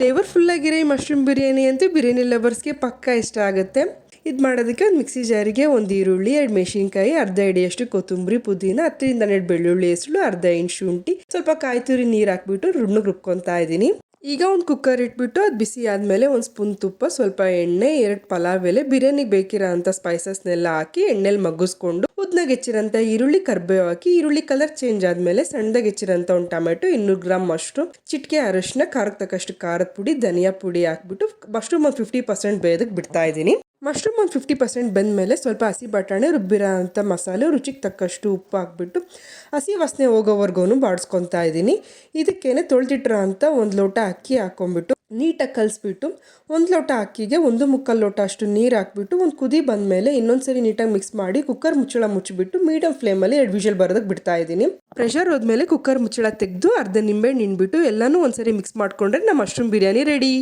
Flavourful ಆಗಿರೋ ಈ mushroom biryani ಅಂತೂ ಬಿರಿಯಾನಿ ಲವರ್ಸ್ಗೆ ಪಕ್ಕ ಇಷ್ಟ ಆಗುತ್ತೆ. ಇದು ಮಾಡೋದಕ್ಕೆ ಒಂದು ಮಿಕ್ಸಿ ಜಾರಿಗೆ ಒಂದು ಈರುಳ್ಳಿ, 2 ಮೆಣಸಿನ್ಕಾಯಿ, ಅರ್ಧ ಹಿಡಿಯಷ್ಟು ಕೊತ್ತಂಬರಿ, ಪುದೀನ, 10-12 ಬೆಳ್ಳುಳ್ಳಿ ಹೆಸರು, ಅರ್ಧ ಇಂಚು ಶುಂಠಿ, ಸ್ವಲ್ಪ ಕಾಯಿ ತುರಿ ನೀರು ಹಾಕ್ಬಿಟ್ಟು ನುಣ್ಣಗೆ ರುಬ್ಕೊತಾ ಇದ್ದೀನಿ. ಈಗ ಒಂದು ಕುಕ್ಕರ್ ಇಟ್ಬಿಟ್ಟು ಅದು ಬಿಸಿ ಆದಮೇಲೆ ಒಂದು ಸ್ಪೂನ್ ತುಪ್ಪ, ಸ್ವಲ್ಪ ಎಣ್ಣೆ, 2 ಪಲಾವ್ ಎಲೆ, ಬಿರಿಯಾನಿಗೆ ಬೇಕಿರೋ ಅಂಥ ಸ್ಪೈಸಸ್ನೆಲ್ಲ ಹಾಕಿ ಎಣ್ಣೆಲಿ ಮಗ್ಗಿಸ್ಕೊಂಡು ಉದ್ನಾಗ ಹೆಚ್ಚಿರೋಂಥ ಈರುಳ್ಳಿ, ಕರ್ಬೇವು ಹಾಕಿ ಈರುಳ್ಳಿ ಕಲರ್ ಚೇಂಜ್ ಆದಮೇಲೆ ಸಣ್ಣದಾಗಿ ಹೆಚ್ಚಿರೋಂಥ ಒಂದು ಟೊಮೆಟೊ, 200 ಗ್ರಾಮ್ ಮಶ್ರೂಮ್, ಚಿಟಿಕೆ ಅರಿಶಿನ, ಖಾರಕ್ಕೆ ತಕ್ಕಷ್ಟು ಖಾರದ ಪುಡಿ, ಧನಿಯಾ ಪುಡಿ ಹಾಕ್ಬಿಟ್ಟು ಮಶ್ರೂಮ್ ಒಂದು 50% ಬೇಯೋದಕ್ಕೆ ಬಿಡ್ತಾ ಇದ್ದೀನಿ. ಮಶ್ರೂಮ್ ಒಂದು 50% ಬೆಂದಮೇಲೆ ಸ್ವಲ್ಪ ಹಸಿ ಬಟಾಣಿ, ರುಬ್ಬಿರೋ ಅಂಥ ಮಸಾಲೆ, ರುಚಿಗೆ ತಕ್ಕಷ್ಟು ಉಪ್ಪು ಹಾಕ್ಬಿಟ್ಟು ಹಸಿ ವಾಸನೆ ಹೋಗೋವರೆಗೂ ಬಾಡಿಸ್ಕೊತಾ ಇದ್ದೀನಿ. ಇದಕ್ಕೇನೆ ತೊಳೆದಿಟ್ಟಿರೋ ಅಂಥ 1 ಲೋಟ ಅಕ್ಕಿ ಹಾಕ್ಕೊಂಬಿಟ್ಟು ನೀಟಾಗಿ ಕಲಿಸ್ಬಿಟ್ಟು 1 ಲೋಟ ಅಕ್ಕಿಗೆ 1.25 ಲೋಟ ಅಷ್ಟು ನೀರು ಹಾಕ್ಬಿಟ್ಟು ಒಂದು ಕುದಿ ಬಂದಮೇಲೆ ಇನ್ನೊಂದ್ಸರಿ ನೀಟಾಗಿ ಮಿಕ್ಸ್ ಮಾಡಿ ಕುಕ್ಕರ್ ಮುಚ್ಚಳ ಮುಚ್ಚಿಬಿಟ್ಟು ಮೀಡಿಯಂ ಫ್ಲೇಮಲ್ಲಿ 2 ವಿಷಲ್ ಬರೋದಕ್ಕೆ ಬಿಡ್ತಾ ಇದ್ದೀನಿ. ಪ್ರೆಷರ್ ಹೋದ್ಮೇಲೆ ಕುಕ್ಕರ್ ಮುಚ್ಚಳ ತೆಗೆದು ಅರ್ಧ ನಿಂಬೆಹಣ್ಣು ಹಿಂಡ್ಬಿಟ್ಟು ಎಲ್ಲನೂ ಒಂದ್ಸರಿ ಮಿಕ್ಸ್ ಮಾಡಿಕೊಂಡ್ರೆ ನಮ್ಮ ಮಶ್ರೂಮ್ ಬಿರಿಯಾನಿ ರೆಡಿ.